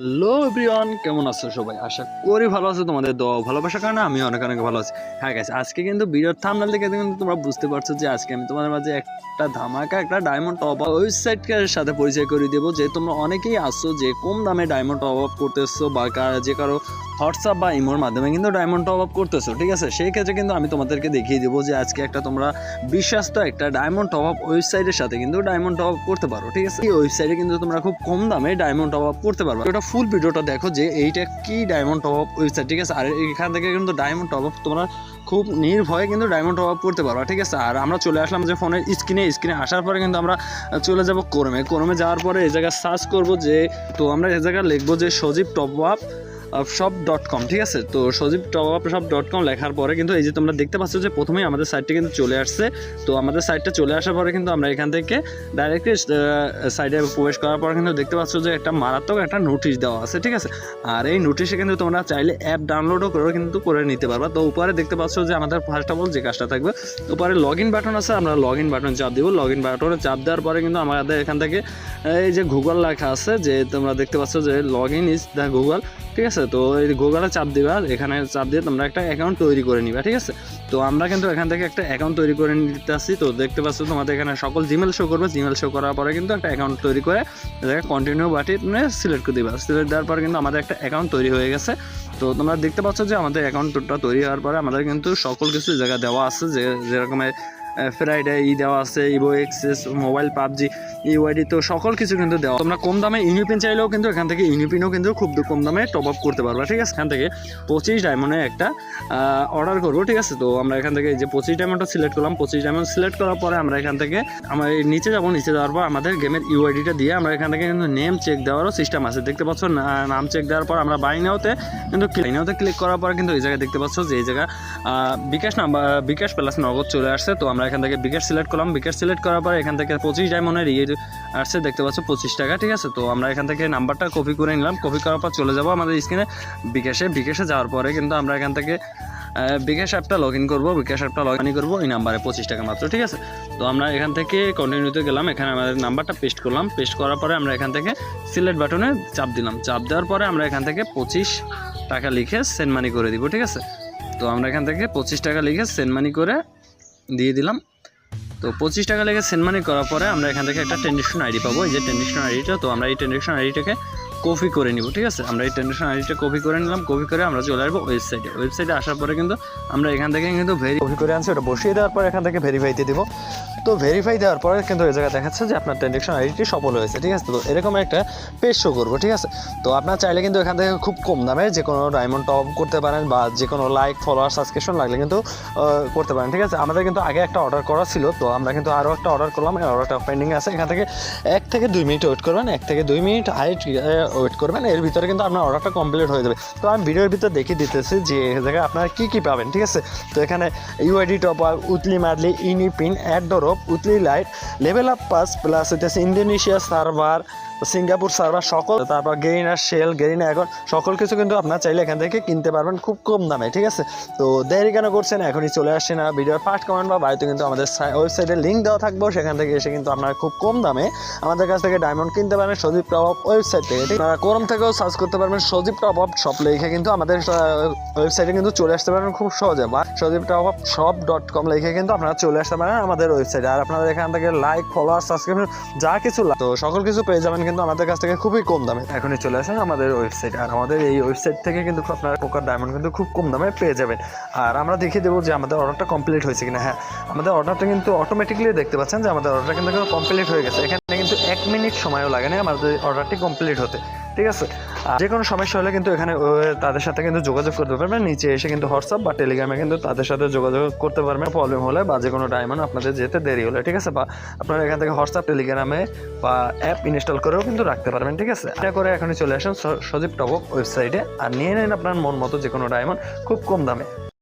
Hello everyone, কেমন আছো সবাই? আশা করি ভালো আছো। তোমাদের দোয়া ভালোবাসার কারণে আমি অনেক অনেক ভালো আছি। হ্যাঁ গাইস, আজকে কিন্তু ভিডিওর থাম্বনেল দেখে কিন্তু তোমরা বুঝতে পারছো যে আজকে আমি তোমাদের মাঝে একটা ধামাকা একটা ডায়মন্ড টপ আপ ওয়েবসাইটের সাথে পরিচয় করে দেবো। যে তোমরা অনেকেই আসছো যে কম দামে ডায়মন্ড টপ আপ করতেছো বা যে কারো হোয়াটসঅ্যাপ বা ইমোর মাধ্যমে কিন্তু ডায়মন্ড টপ আপ করতেছো, ঠিক আছে? সেই ক্ষেত্রে কিন্তু আমি তোমাদেরকে দেখিয়ে দেবো যে আজকে একটা তোমরা বিশ্বাস্ত একটা ডায়মন্ড টপ আপ ওয়েবসাইটের সাথে কিন্তু ডায়মন্ড টপ আপ করতে পারো, ঠিক আছে? এই ওয়েবসাইটে কিন্তু তোমরা খুব কম দামে ডায়মন্ড টপ আপ করতে পারবে। এটা ফুল ভিডিওটা দেখো যে এইটা কি ডায়মন্ড টপ আপ ওয়েবসাইট, ঠিক আছে? আর এখান থেকে কিন্তু ডায়মন্ড টপ আপ তোমরা খুব নির্ভয়ে কিন্তু ডায়মন্ড টপ আপ করতে পারবা, ঠিক আছে? আর আমরা চলে আসলাম যে ফোনের স্ক্রিনে আসার পরে কিন্তু আমরা চলে যাব ক্রোমে যাওয়ার পরে এই জায়গায় সার্চ করবো যে, তো আমরা এই জায়গায় লিখবো যে সজীব টপ আপ shop.com, ঠিক আছে? তো সজীব টপ আপ shop.com লেখার পরে কিন্তু এই যে তোমরা দেখতে পাচ্ছ যে প্রথমেই আমাদের সাইটটা কিন্তু চলে আসছে। তো আমাদের সাইটটা চলে আসার পরে কিন্তু আমরা এখান থেকে ডাইরেক্টলি সাইটে প্রবেশ করার পর কিন্তু দেখতে পাচ্ছ যে একটা মারাত্মক একটা নোটিশ দেওয়া আছে, ঠিক আছে? আর এই নোটিশে কিন্তু তোমরা চাইলে অ্যাপ ডাউনলোডও করে নিতে পারবা। তো উপরে দেখতে পাচ্ছ যে আমাদের ফার্স্ট অফ অল যে কাজটা থাকবে, উপরে লগ ইন বাটন আছে, আমরা লগ ইন বাটন চাপ দিব। লগ ইন বাটনে চাপ দেওয়ার পরে কিন্তু আমাদের এখান থেকে এই যে গুগল লেখা আছে, যে তোমরা দেখতে পাচ্ছ যে log in is the Google, ঠিক আছে? তো এই গুগলে চাপ দিবা, এখানে চাপ দিয়ে তোমরা একটা অ্যাকাউন্ট তৈরি করে নিবা, ঠিক আছে? তো আমরা কিন্তু এখান থেকে একটা অ্যাকাউন্ট তৈরি করে নিতে আসছি। তো দেখতে পাচ্ছ তোমাদের এখানে সকল জিমেল শো করবে। জিমেল শো করার পরে কিন্তু একটা অ্যাকাউন্ট তৈরি করে কন্টিনিউ বাটনে সিলেক্ট করে দিবা। সিলেক্ট দেওয়ার পরে কিন্তু আমাদের একটা অ্যাকাউন্ট তৈরি হয়ে গেছে। তো তোমরা দেখতে পাচ্ছ যে আমাদের অ্যাকাউন্টটা তৈরি হওয়ার পরে আমাদের কিন্তু সকল কিছু জায়গা দেওয়া আছে, যে যেরকমের ফ্রাইডে দেওয়া আছে, Evo access, mobile PUBG, UID, তো সকল কিছু কিন্তু দেওয়া। তোমরা কম দামে ইউনিপিন চাইলেও কিন্তু এখান থেকে ইউনিপিনও কিন্তু খুব কম দামে টপ আপ করতে পারবা, ঠিক আছে? এখান থেকে 25 ডায়মন্ডে একটা অর্ডার করবো, ঠিক আছে? তো আমরা এখান থেকে যে 25 ডায়মন্ডটা সিলেক্ট করলাম, 25 ডায়মন্ড সিলেক্ট করার পরে আমরা এখান থেকে আমরা নিচে যাবো। নিচে যাওয়ার পর আমাদের গেমের ইউআইডিটা দিয়ে আমরা এখান থেকে কিন্তু নেম চেক দেওয়ারও সিস্টেম আছে, দেখতে পাচ্ছ? নাম চেক দেওয়ার পর আমরা বাই নাওতে কিন্তু ক্লিক করার পর কিন্তু এই জায়গায় দেখতে পাচ্ছ যে এই জায়গায় বিকাশ প্লাস নগদ চলে আসছে। তো আমরা এখান থেকে বিকাশ সিলেক্ট করলাম। বিকাশ সিলেক্ট করার পর এখান থেকে 25 ডায়মন্ডের আসছে, দেখতে পাচ্ছ 25 টাকা, ঠিক আছে? তো আমরা এখান থেকে নাম্বারটা কপি করে নিলাম। কপি করার পর চলে যাবো আমাদের স্ক্রিনে বিকাশে যাওয়ার পরে কিন্তু আমরা এখান থেকে বিকাশ অ্যাপটা লগ ইন করবো। বিকাশ অ্যাপটা লগ ইন করবো এই নাম্বারে 25 টাকা মাত্র, ঠিক আছে? তো আমরা এখান থেকে কন্টিনিউতে গেলাম, এখানে আমাদের নাম্বারটা পেস্ট করলাম। পেস্ট করার পরে আমরা এখান থেকে সিলেক্ট বাটনে চাপ দিলাম। চাপ দেওয়ার পরে আমরা এখান থেকে 25 টাকা লিখে সেন্ড মানি করে দিব, ঠিক আছে? তো আমরা এখান থেকে 25 টাকা লিখে সেন্ড মানি করে দিয়ে দিলাম। তো 25 টাকা লেগে সেন্ড মানি করার পরে আমরা এখান থেকে একটা ট্রানজাকশন আইডি পাবো, এই যে ট্রানজাকশন আইডিটা। তো আমরা এই ট্রানজাকশন আইডিটাকে কপি করে নিব, ঠিক আছে? আমরা এই ট্রানজাকশন আইডিটা কপি করে নিলাম। কপি করে আমরা চলে আসবো ওয়েবসাইটে আসার পরে কিন্তু আমরা এখান থেকে কিন্তু কপি করে আনছি, ওটা বসিয়ে দেওয়ার পরে এখান থেকে ভেরিফাইতে দিব। তো ভেরিফাই দেওয়ার পরে কিন্তু এই জায়গায় দেখাচ্ছে যে আপনার ট্রানজাকশন আইডিটি সফল হয়েছে, ঠিক আছে? তো এরকম একটা পেজ শো করবো, ঠিক আছে? তো আপনার চাইলে কিন্তু এখান থেকে খুব কম দামে যে কোনো ডায়মন্ড টপ আপ করতে পারেন, বা যে কোনো লাইক ফলোয়ার সাবস্ক্রিপশন লাগলে কিন্তু করতে পারেন, ঠিক আছে? আমাদের কিন্তু আগে একটা অর্ডার করা ছিল, তো আমরা কিন্তু আরও একটা অর্ডার করলাম। এই অর্ডারটা পেন্ডিং আছে। এখান থেকে 1 থেকে 2 মিনিট ওয়েট করবেন, 1 থেকে 2 মিনিট ওয়েট করবেন। এর ভিতরে কিন্তু আপনার অর্ডারটা কমপ্লিট হয়ে যাবে। তো আমি ভিডিওর ভিতরে দেখিয়ে দিতেছি যে এই জায়গায় আপনারা কী পাবেন, ঠিক আছে? তো এখানে UID top up, weekly monthly UniPin, add the rope, weekly lite, level up pass, plus হইতেছে ইন্দোনেশিয়া সার্ভার, সিঙ্গাপুর সার্ভার, সকল, তারপর গেরিনা শেল, গেরিনা এখন সকল কিছু কিন্তু আপনার চাইলে এখান থেকে কিনতে পারবেন খুব কম দামে, ঠিক আছে? তো দেরি কেন করছেন, এখনই চলে আসছেন। আর ভিডিওর ফার্স্ট কমেন্ট বা বাড়িতে কিন্তু আমাদের ওয়েবসাইটের লিঙ্ক দেওয়া থাকবো, সেখান থেকে এসে কিন্তু আপনারা খুব কম দামে আমাদের কাছ থেকে ডায়মন্ড কিনতে পারবেন সজীব টপ আপ ওয়েবসাইট থেকে, ঠিক? আপনারা ক্রোম থেকেও সার্চ করতে পারবেন সজীব টপ আপ শপ লিখে কিন্তু আমাদের ওয়েবসাইটে কিন্তু চলে আসতে পারবেন খুব সহজে, বা সজীব টপ আপ shop.com লিখে কিন্তু আপনারা চলে আসতে পারেন আমাদের ওয়েবসাইটে। আর আপনাদের এখান থেকে লাইক ফলোয়ার সাবস্ক্রিপশন যা কিছু তো সকল কিছু পেয়ে যাবেন কিন্তু আমাদের কাছ থেকে খুবই কম দামে। এখনই চলে আসেন আমাদের ওয়েবসাইটে। আর আমাদের এই ওয়েবসাইট থেকে কিন্তু আপনার প্রকার ডায়মন্ড কিন্তু খুব কম দামে পেয়ে যাবেন। আর আমরা দেখিয়ে দেবো যে আমাদের অর্ডারটা কমপ্লিট হয়েছে কিনা। হ্যাঁ, আমাদের অর্ডারটা কিন্তু অটোমেটিকলি দেখতে পাচ্ছেন যে আমাদের অর্ডারটা কিন্তু কমপ্লিট হয়ে গেছে। এখানে কিন্তু 1 মিনিট সময়ও লাগে না আমাদের অর্ডারটি কমপ্লিট হতে, ঠিক আছে? আর যে কোনো সমস্যা হলে কিন্তু এখানে তাদের সাথে কিন্তু যোগাযোগ করতে পারবেন। নিচে এসে কিন্তু হোয়াটসঅ্যাপ বা টেলিগ্রামে কিন্তু তাদের সাথে যোগাযোগ করতে পারবেন প্রবলেম হলে, বা যে কোনো ডায়মন্ড আপনাদের যেতে দেরি হলে, ঠিক আছে? বা আপনারা এখান থেকে হোয়াটসঅ্যাপ টেলিগ্রামে বা অ্যাপ ইনস্টল করেও কিন্তু রাখতে পারবেন, ঠিক আছে? এটা করে এখনই চলে আসুন সজীব টপ আপ ওয়েবসাইটে আর নিয়ে নেন আপনার মন মতো যে কোনো ডায়মন্ড খুব কম দামে।